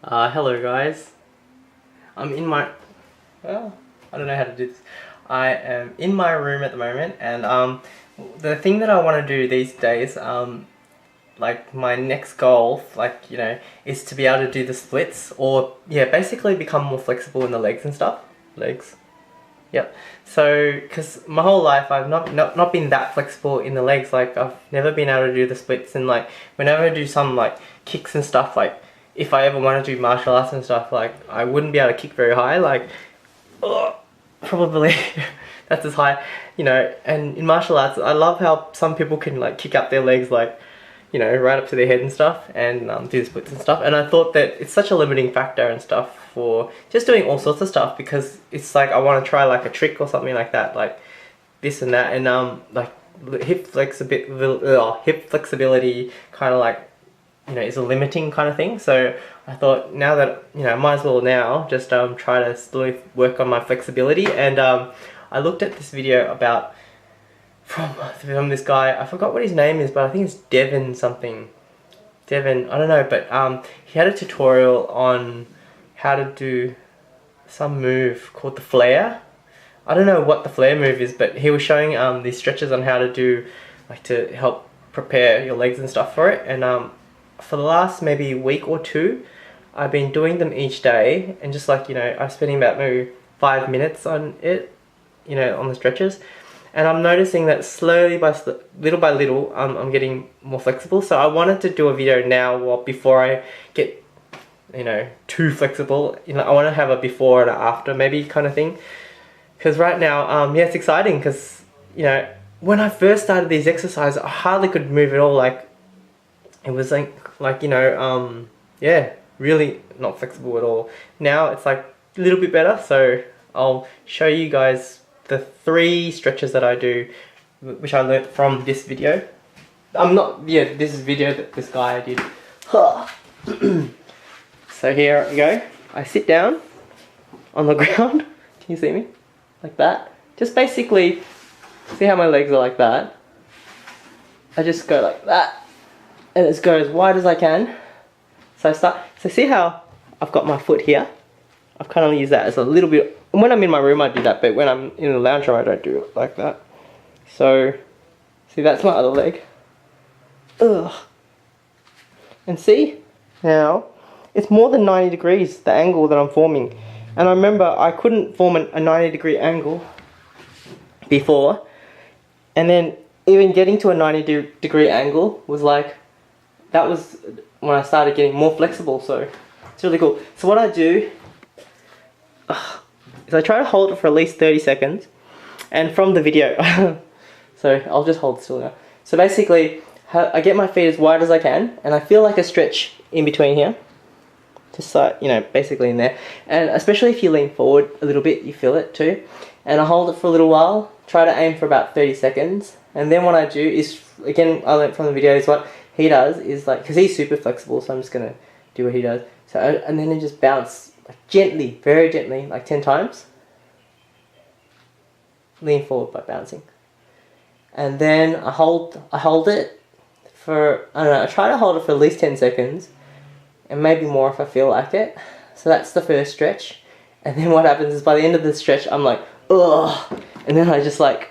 Hello guys. I'm in my, well, I don't know how to do this. I am in my room at the moment, and the thing that I want to do these days, like my next goal, is to be able to do the splits, or yeah, basically become more flexible in the legs and stuff. Legs. Yep. So, because my whole life I've not been that flexible in the legs. Like I've never been able to do the splits, and like whenever I do some like kicks and stuff, like if I ever want to do martial arts and stuff, like I wouldn't be able to kick very high. Like, probably that's as high, you know. And in martial arts, I love how some people can like kick up their legs, like, you know, right up to their head and stuff, and do the splits and stuff. And I thought that it's such a limiting factor and stuff for just doing all sorts of stuff, because it's like I want to try like a trick or something like that, like this and that, and like hip flexibility kind of like, you know, is a limiting kind of thing. So I thought, now that, you know, I might as well now just try to slowly work on my flexibility. And I looked at this video about from this guy. I forgot what his name is, but I think it's Devin something. Devin, I don't know, but he had a tutorial on how to do some move called the flare. I don't know what the flare move is, but he was showing these stretches on how to do, like, to help prepare your legs and stuff for it. And for the last maybe week or two, I've been doing them each day, and just like, you know, I'm spending about maybe 5 minutes on it, you know, on the stretches. And I'm noticing that slowly, little by little, I'm getting more flexible. So I wanted to do a video now, before I get, you know, too flexible. You know, I want to have a before and a after maybe kind of thing. Because right now, yeah, it's exciting, because, you know, when I first started these exercises, I hardly could move at all. Like, it was like, you know, yeah, really not flexible at all. Now it's like a little bit better. So I'll show you guys the 3 stretches that I do, which I learnt from this video. This is a video that this guy did. So here we go. I sit down on the ground. Can you see me? Like that. Just basically, see how my legs are like that? I just go like that, and just go as wide as I can. So see how I've got my foot here? I've kind of used that as a little bit. When I'm in my room I do that, but when I'm in the lounge room I don't do it like that. So, see, that's my other leg. Ugh. And see, now, it's more than 90 degrees, the angle that I'm forming. And I remember I couldn't form a 90-degree angle before. And then even getting to a 90-degree angle was like, that was when I started getting more flexible. So it's really cool. So what I do is I try to hold it for at least 30 seconds. And from the video, so I'll just hold still now. So basically, I get my feet as wide as I can, and I feel like a stretch in between here. Just like, you know, basically in there. And especially if you lean forward a little bit, you feel it too. And I hold it for a little while, try to aim for about 30 seconds. And then what I do is, again, I learned from the video, is what he does is like, because he's super flexible, so I'm just going to do what he does. So, and then I just bounce, like gently, very gently, like 10 times. Lean forward by bouncing. And then I hold it for, I don't know, I try to hold it for at least 10 seconds. And maybe more if I feel like it. So that's the first stretch. And then what happens is by the end of the stretch, I'm like, ugh. And then I just like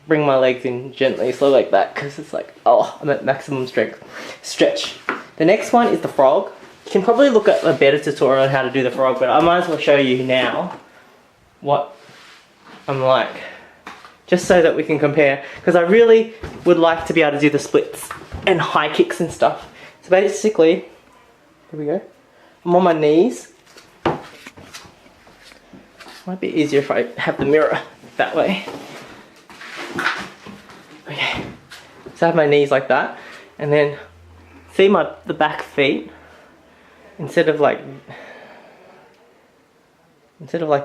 bring my legs in gently, slow like that, because it's like, oh, I'm at maximum strength. Stretch. The next one is the frog. You can probably look at a better tutorial on how to do the frog, but I might as well show you now what I'm like, just so that we can compare, because I really would like to be able to do the splits and high kicks and stuff. So basically, here we go. I'm on my knees. Might be easier if I have the mirror that way. Okay. So I have my knees like that, and then see the back feet. Instead of like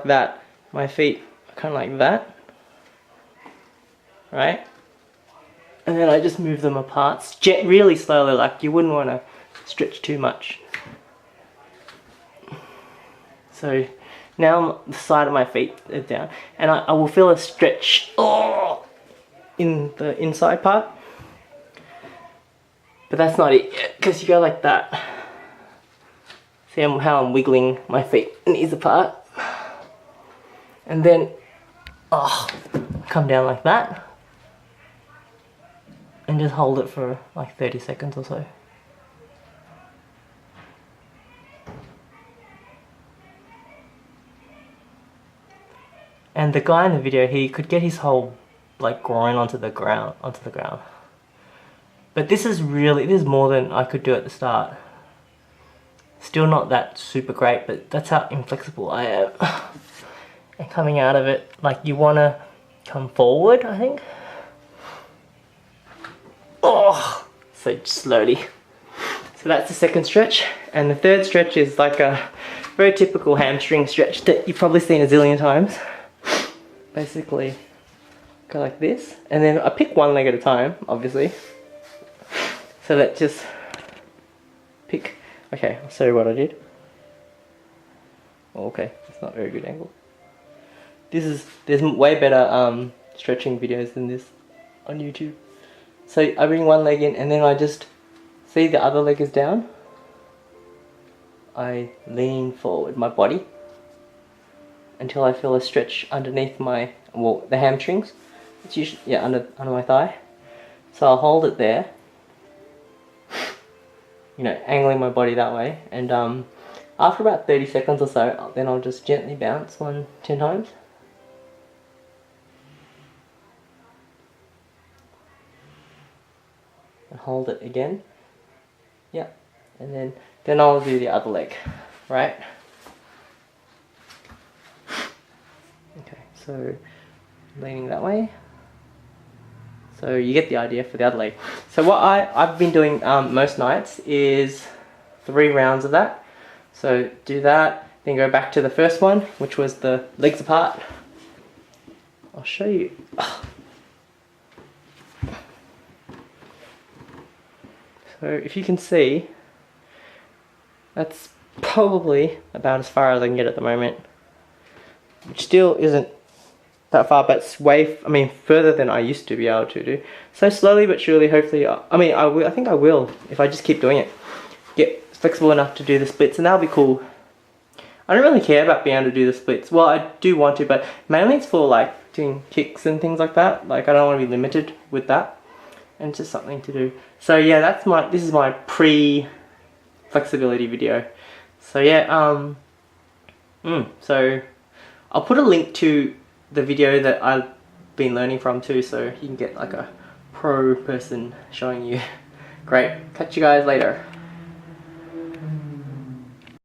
that, my feet are kind of like that, right? And then I just move them apart, really slowly, like you wouldn't want to stretch too much. So now the side of my feet are down, and I will feel a stretch in the inside part. But that's not it yet, because you go like that. See how I'm wiggling my feet and knees apart. And then, come down like that. And just hold it for like 30 seconds or so. And the guy in the video, he could get his whole like groin onto the ground. But this is more than I could do at the start. Still not that super great, but that's how inflexible I am. And coming out of it, like you want to come forward, I think. Oh, so slowly. So that's the second stretch. And the third stretch is like a very typical hamstring stretch that you've probably seen a zillion times. Basically, go like this. And then I pick one leg at a time, obviously. So let's just pick. Okay, I'll show you what I did. Oh, okay, it's not a very good angle. There's way better stretching videos than this on YouTube. So I bring one leg in and then I just see the other leg is down. I lean forward my body until I feel a stretch underneath my, well, the hamstrings. It's usually, yeah, under my thigh. So I'll hold it there, you know, angling my body that way. And after about 30 seconds or so, then I'll just gently bounce 10 times. And hold it again. Yeah. And then I'll do the other leg, right? Okay, so leaning that way. So you get the idea for the other leg. So what I've been doing most nights is 3 rounds of that. So do that, then go back to the first one, which was the legs apart. I'll show you. So if you can see, that's probably about as far as I can get at the moment. Which still isn't that far, but it's further than I used to be able to do. So slowly but surely, hopefully, I think I will, if I just keep doing it. Get flexible enough to do the splits, and that'll be cool. I don't really care about being able to do the splits. Well, I do want to, but mainly it's for like doing kicks and things like that. Like I don't want to be limited with that. And it's just something to do. So yeah, this is my pre-flexibility video. So yeah, so I'll put a link to the video that I've been learning from too, so you can get like a pro person showing you. Great, catch you guys later.